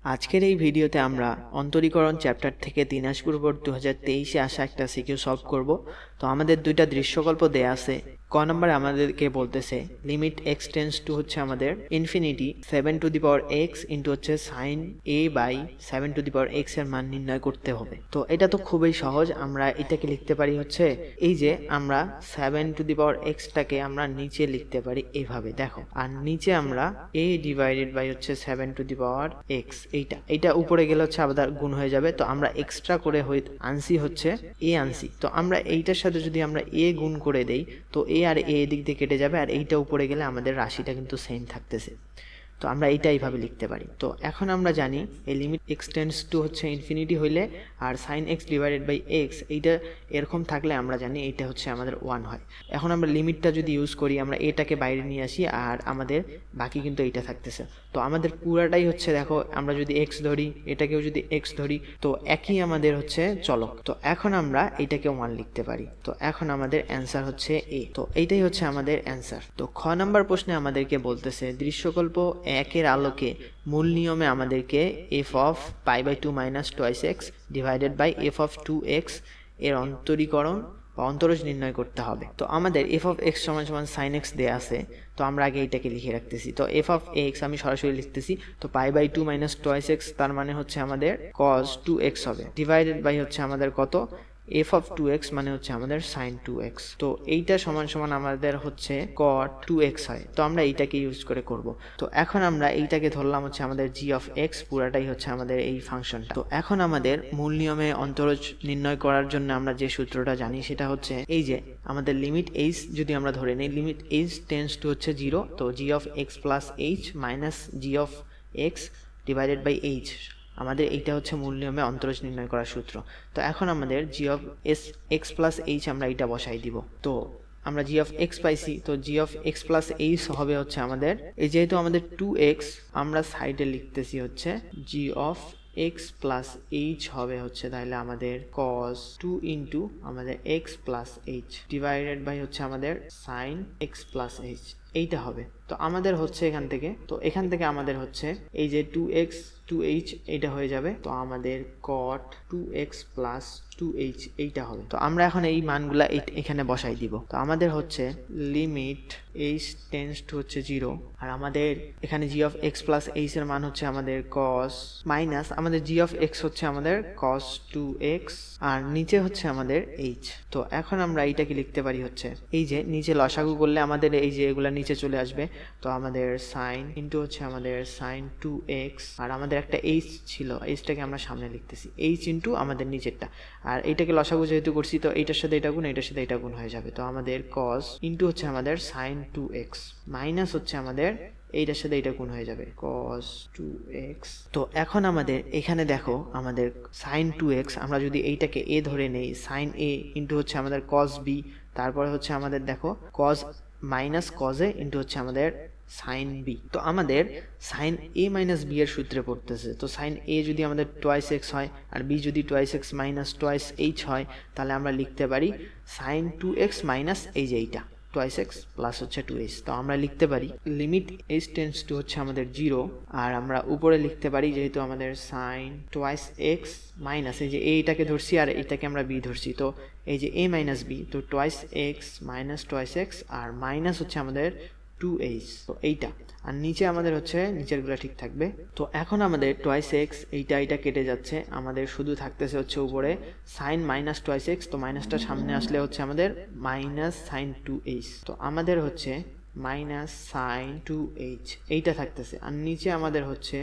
আজকের এই ভিডিওতে আমরা অন্তরীকরণ চ্যাপ্টার থেকে দিনাজপুর বোর্ড 2023-এ আসা একটা সিকিউ সলভ করব। তো আমাদের দুইটা দৃশ্যকল্প দেয়া আছে। ক নম্বরে আমাদেরকে বলতেছে লিমিট এক্স টেন্স টু হচ্ছে আমাদের infinity 7 to the power x into হচ্ছে sine a by 7 to the power x এর মান নির্ণয় করতে হবে। তো এটা তো খুবই সহজ, আমরা এটাকে লিখতে পারি হচ্ছে এই যে আমরা 7 টু দি পাওয়ার এক্সটাকে আমরা নিচে লিখতে পারি এইভাবে, দেখো, আর নিচে আমরা a ডিভাইডেড বাই হচ্ছে 7 টু দি পাওয়ার এক্স, এইটা উপরে গেলে হচ্ছে আবার গুণ হয়ে যাবে। তো আমরা এক্সট্রা করে আনসি হচ্ছে এ আনসি, তো আমরা এইটার সাথে যদি আমরা এ গুণ করে দেই তো এ আর এ দিক দিয়ে কেটে যাবে, আর এইটা উপরে গেলে আমাদের রাশিটা কিন্তু সেম থাকতেছে। তো আমরা এইটা এইভাবে লিখতে পারি। তো এখন আমরা জানি এই লিমিট এক্স টেন্ডস টু হচ্ছে ইনফিনিটি হইলে আর sine x divided by x এইটা এরকম থাকলে আমরা জানি এইটা হচ্ছে আমাদের 1 হয়। এখন আমরা লিমিটটা যদি ইউজ করি, আমরা এটাকে বাইরে নিয়ে আসি আর আমাদের বাকি কিন্তু এইটা থাকতেছে। তো আমাদের পুরাটাই হচ্ছে, দেখো, আমরা যদি এক্স ধরি, এটাকেও যদি এক্স ধরি, তো একই আমাদের হচ্ছে চলক। তো এখন আমরা এইটাকে 1 লিখতে পারি। তো এখন আমাদের অ্যান্সার হচ্ছে এ। তো এইটাই হচ্ছে আমাদের অ্যান্সার। তো খ নাম্বার প্রশ্নে আমাদেরকে বলতেছে দৃশ্যকল্প একের আলোকে মূল নিয়মে আমাদেরকে F of pi by 2 minus twice x divided by F of 2x এর অন্তরীকরণ বা অন্তরজ নির্ণয় করতে হবে। তো আমাদের এফ অফ এক্স সমান সমান সাইন এক্স দেওয়া আছে, তো আমরা আগে এইটাকে লিখে রাখতেছি। তো এফ অফ এক্স আমি সরাসরি লিখতেছি, তো pi by 2 minus twice x তার মানে হচ্ছে আমাদের কজ 2x হবে, ডিভাইডেড বাই হচ্ছে আমাদের কত এফ অফ 2x মানে হচ্ছে আমাদের সাইন 2x। তো এইটা সমান সমান আমাদের হচ্ছে কট 2x হয়। তো আমরা এইটাকে ইউজ করে করব। তো এখন আমরা এইটাকে ধরলাম হচ্ছে আমাদের জি অফ এক্স, পুরাটাই হচ্ছে আমাদের এই ফাংশনটা। তো এখন আমাদের মূল নিয়মে অন্তরজ নির্ণয় করার জন্য আমরা যে সূত্রটা জানি সেটা হচ্ছে এই যে আমাদের লিমিট এইচ যদি আমরা ধরে নিই, লিমিট এইচ টেন্ডস টু হচ্ছে 0, তো g of x plus h minus g of x divided by h, আমাদের এইটা হচ্ছে মূল নিয়মে অন্তরজ নির্ণয় করার সূত্র। তো এখন আমাদের জি অফ এক্স প্লাস এইচ আমরা এইটা বসাই দিব। তো আমরা জি অফ এক্স পাইছি, তো g of x plus H হবে হচ্ছে আমাদের এই যেহেতু আমাদের 2x, আমরা সাইডে লিখতেছি হচ্ছে G of x plus H হবে হচ্ছে তাহলে আমাদের কস 2 ইন্টু আমাদের x plus H divided by হচ্ছে আমাদের সাইন এক্স প্লাস এইচ, এইটা হবে। তো আমাদের হচ্ছে এখান থেকে আমাদের হচ্ছে এই যে 2x 2h এইটা হয়ে যাবে। তো আমাদের cot 2x প্লাস 2h এইটা হবে। তো আমরা এখন এই মানগুলা এখানে বসাই দিব। তো আমাদের হচ্ছে লিমিট h টেন্ডস টু হচ্ছে 0, আর আমাদের এখানে g of x plus h এর মান হচ্ছে আমাদের cos মাইনাস আমাদের g অফ x হচ্ছে আমাদের cos 2x, আর নিচে হচ্ছে আমাদের h। তো এখন আমরা এইটাকে লিখতে পারি হচ্ছে এই যে নিচে লসাগু করলে আমাদের এই যে এগুলা নিচে চলে আসবে। তো আমাদের সাইন ইন্টু হচ্ছে আমাদের সাইন 2x, আর আমাদের একটা h ছিল, এইচটাকে আমরা সামনে লিখতেছি h ইন্টু আমাদের নিচেরটা, আর এইটাকে লসাগু যেহেতু করছি তো এইটার সাথে এটা গুণ, এইটার সাথে এটা গুণ হয়ে যাবে। তো আমাদের cos ইন্টু হচ্ছে আমাদের সাইন 2x মাইনাস হচ্ছে আমাদের এইটার সাথে এটা গুণ হয়ে যাবে cos 2x। তো এখন আমাদের এখানে দেখো আমাদের সাইন 2x, আমরা যদি এইটাকে a ধরে নেই, সাইন a ইন্টু হচ্ছে আমাদের cos b, তারপরে হচ্ছে আমাদের দেখো cos minus cos a into হচ্ছে আমাদের সাইন বি। তো আমাদের সাইন এ মাইনাস বি এর সূত্রে পড়তেছে। তো সাইন এ যদি আমাদের টোয়াইস এক্স হয় আর বি যদি twice x minus twice H হয়, তাহলে আমরা লিখতে পারি সাইন 2x মাইনাস এই যে এইটা টোয়াইস এক্স প্লাস হচ্ছে 2h। তো আমরা লিখতে পারি লিমিট h টেন্ডস টু হচ্ছে আমাদের 0, আর আমরা উপরে লিখতে পারি যেহেতু আমাদের সাইন টোয়াইস এক্স মাইনাস এই যে এইটাকে ধরছি আর এইটাকে আমরা বি ধরছি, তো এই যে a মাইনাস বি, তো twice x minus twice x আর মাইনাস হচ্ছে আমাদের 2h। তো এইটা আর নিচে আমাদের হচ্ছে নিচেরগুলো ঠিক থাকবে। তো এখন আমাদের টোয়াইস এক্স এইটা কেটে যাচ্ছে, আমাদের শুধু থাকতেছে হচ্ছে উপরে সাইন মাইনাস টোয়াইস এক্স, তো মাইনাসটা সামনে আসলে হচ্ছে আমাদের মাইনাস সাইন 2h। তো আমাদের হচ্ছে মাইনাস সাইন 2h এইটা থাকতেছে, আর নিচে আমাদের হচ্ছে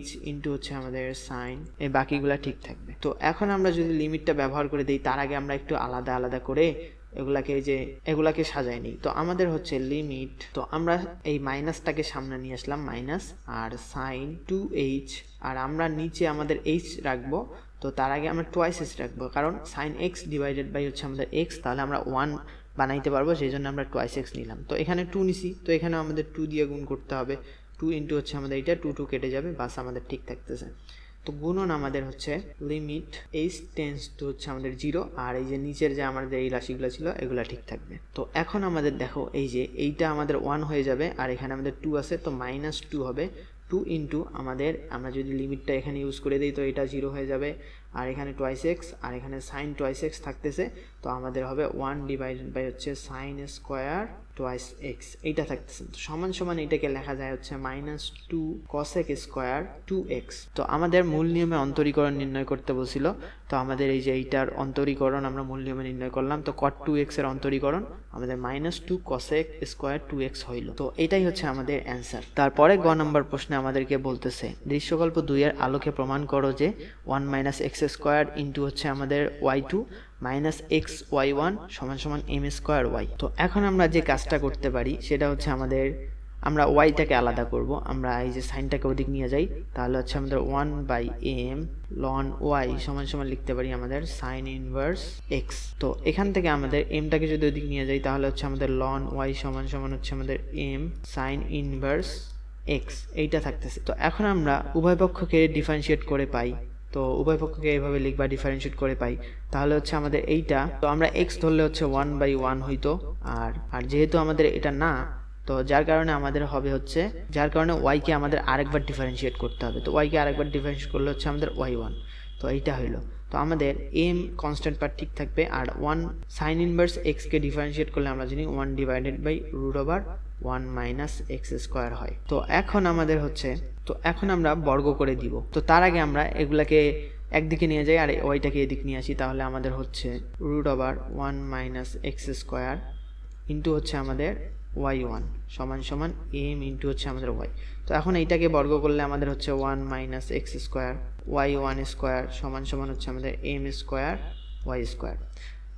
h ইন্টু হচ্ছে আমাদের সাইন, এই বাকিগুলা ঠিক থাকবে। তো এখন আমরা যদি লিমিটটা ব্যবহার করে দিই, তার আগে আমরা একটু আলাদা আলাদা করে এগুলাকে সাজাই নিই। তো আমাদের হচ্ছে লিমিট, তো আমরা এই মাইনাসটাকে সামনে নিয়ে আসলাম মাইনাস, আর সাইন 2h, আর আমরা নিচে আমাদের h রাখবো। তো তার আগে আমরা টোয়াইস h রাখবো, কারণ সাইন x ডিভাইডেড বাই হচ্ছে আমাদের x, তাহলে আমরা 1 বানাইতে পারবো, সেই জন্য আমরা টোয়াইস x নিলাম। তো এখানে 2 নিছি, তো এখানে আমাদের 2 দিয়ে গুণ করতে হবে, 2 ইন্টু হচ্ছে আমাদের এইটা 2 কেটে যাবে, বাস আমাদের ঠিক থাকতেছে। তো গুণন আমাদের হচ্ছে লিমিট h টেন্ডস টু হচ্ছে আমাদের 0, আর এই যে নিচের যে আমাদের এই রাশিগুলো ছিল এগুলা ঠিক থাকবে। তো এখন আমাদের দেখো এই যে এইটা আমাদের 1 হয়ে যাবে, আর এখানে আমাদের 2 আছে, তো মাইনাস 2 হবে, 2 2 ইন্টু আমাদের আমরা যদি লিমিটটা এখানে ইউজ করে দিই তো এটা 0 হয়ে যাবে, আর এখানে টুয়াইস এক্স আর এখানে সাইন টুয়াইস এক্স থাকতেছে, তো আমাদের হবে 1 ডিভাইডেড বাই হচ্ছে সাইন স্কোয়ার টুয়াইস এক্স এইটা থাকতেছে। তো সমান সমান এটাকে লেখা যায় হচ্ছে -2 কসেক স্কোয়ার 2x। তো আমাদের মূল নিয়মে অন্তরীকরণ নির্ণয় করতে বলছিল, তো আমাদের এই যে এইটার অন্তরীকরণ আমরা মূল নিয়মে নির্ণয় করলাম। তো cot 2x এর অন্তরীকরণ আমাদের -2 cosec স্কোয়ার 2x হইল। তো এটাই হচ্ছে আমাদের অ্যান্সার। তারপরে গ নম্বর প্রশ্নে আমাদেরকে বলতেছে দৃশ্যকল্প 2 এর আলোকে প্রমাণ করো যে 1 - x স্কোয়ার ইন্টু হচ্ছে আমাদের y2 - xy1 = m square y। তো এখন আমরা যে কাজটা করতে পারি সেটা হচ্ছে আমরা ওয়াইটাকে আলাদা করব। আমরা এই যে সাইনটাকে ওদিক নিয়ে যাই, তাহলে হচ্ছে আমাদের 1/m ln y = লিখতে পারি আমাদের সাইন ইনভার্স x। তো এখান থেকে আমাদের mটাকে যদি ওদিক নিয়ে যাই তাহলে হচ্ছে আমাদের ln y = হচ্ছে আমাদের m সাইন ইনভার্স x এইটা থাকতেছে। তো এখন আমরা উভয় পক্ষকে ডিফারেন্সিয়েট করে পাই, তো উভয় পক্ষকে এইভাবে লিখবা ডিফারেন্সিয়েট করে পাই, তাহলে হচ্ছে আমাদের এইটা, তো আমরা x ধরলে হচ্ছে 1/1 হইতো, আর যেহেতু আমাদের এটা না, তো যার কারণে আমাদের হবে হচ্ছে y কে আমাদের আরেকবার ডিফারেন্সিয়েট করতে হবে। তো y কে আরেকবার ডিফারেন্সিয়েট করলে হচ্ছে আমাদের y1। তো এইটা হইলো। তো আমাদের m কনস্ট্যান্ট পার্ট ঠিক থাকবে, আর 1 সাইন ইনভার্স x কে ডিফারেন্সিয়েট করলে আমরা জানি 1 ডিভাইডেড বাই √1 - x স্কোয়ার হয়। তো এখন আমাদের হচ্ছে, তো এখন আমরা বর্গ করে দিব। তো তার আগে আমরা এগুলাকে একদিকে নিয়ে যাই আর ওয়াইটাকে এদিক নিয়ে আসি, তাহলে আমাদের হচ্ছে √1 - x স্কোয়ার ইন্টু হচ্ছে আমাদের y1 = m ইন্টু হচ্ছে আমাদের y। তো এখন এইটাকে বর্গ করলে আমাদের হচ্ছে 1 - x স্কোয়ার y1 স্কোয়ার = হচ্ছে আমাদের m স্কোয়ার y স্কোয়ার।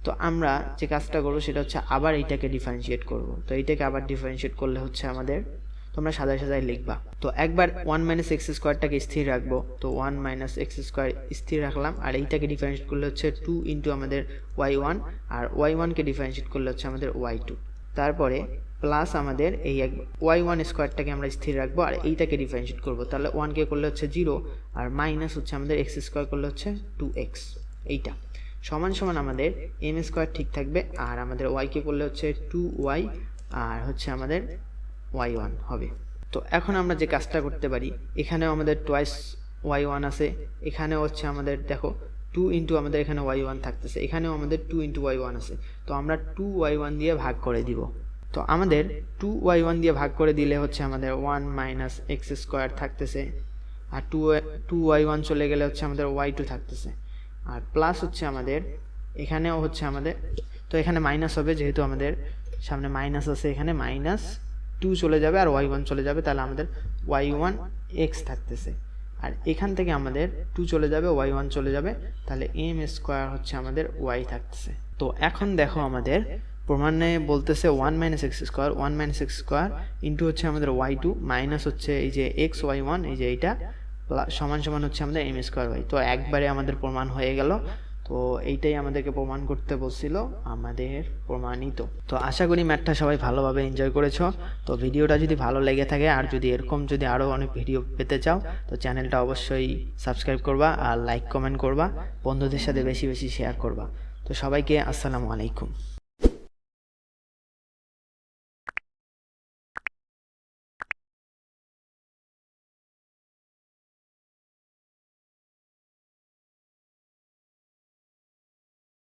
তো আমরা যে কাজটা করবো সেটা হচ্ছে আবার এইটাকে ডিফারেন্সিয়েট করব। তো এইটাকে আবার ডিফারেন্সিয়েট করলে হচ্ছে আমাদের, তোমরা সাজায় সাজায় লিখবা। তো একবার 1 - x স্কোয়ারটাকে স্থির রাখবো, তো 1 - x স্কোয়ার স্থির রাখলাম, আর এইটাকে ডিফারেন্সিয়েট করলে হচ্ছে 2 ইন্টু আমাদের y1, আর y1 কে ডিফারেন্সিয়েট করলে হচ্ছে আমাদের y2। তারপরে প্লাস আমাদের এই y1 স্কোয়ারটাকে আমরা স্থির রাখবো আর এইটাকে ডিফারেন্সিয়েট করবো, তাহলে 1 কে করলে হচ্ছে 0, আর মাইনাস হচ্ছে আমাদের x স্কোয়ার করলে হচ্ছে 2x এইটা = আমাদের m স্কোয়ার ঠিক থাকবে, আর আমাদের y কে করলে হচ্ছে 2y, আর হচ্ছে আমাদের y1 হবে। তো এখন আমরা যে কাজটা করতে পারি, এখানেও আমাদের টুয়াইস y1 আছে, এখানেও হচ্ছে আমাদের দেখো 2 ইন্টু আমাদের এখানে y1 থাকতেছে, এখানেও আমাদের 2 ইন্টু y1 আছে, তো আমরা 2y1 দিয়ে ভাগ করে দিব। তো আমাদের 2y1 দিয়ে ভাগ করে দিলে হচ্ছে আমাদের 1 - x স্কোয়ার থাকতেছে, আর 2y1 চলে গেলে হচ্ছে আমাদের y2 থাকতেছে, আর প্লাস হচ্ছে আমাদের এখানেও হচ্ছে আমাদের, তো এখানে মাইনাস হবে যেহেতু আমাদের সামনে মাইনাস আছে, এখানে -2 চলে যাবে আর y1 চলে যাবে, তাহলে আমাদের y1 x থাকতেছে, আর এখান থেকে আমাদের 2 চলে যাবে y1 চলে যাবে, তাহলে m স্কোয়ার হচ্ছে আমাদের y থাকতেছে। তো এখন দেখো আমাদের প্রমাণে বলতেছে 1 - x square 1 - x square into হচ্ছে আমাদের y2 মাইনাস হচ্ছে এই যে xy1 এই যে এইটা = হচ্ছে আমাদের m স্কোয়ার y। তো একবারে আমাদের প্রমাণ হয়ে গেল। তো এইটাই আমাদেরকে প্রমাণ করতে বলছিল, আমাদের প্রমাণিত। তো আশা করি ম্যাথটা সবাই ভালোভাবে এনজয় করেছো। তো ভিডিওটা যদি ভালো লেগে থাকে আর যদি এরকম যদি আরও অনেক ভিডিও পেতে চাও তো চ্যানেলটা অবশ্যই সাবস্ক্রাইব করবা আর লাইক কমেন্ট করবা, বন্ধুদের সাথে বেশি বেশি শেয়ার করবা। তো সবাইকে আসসালামু আলাইকুম।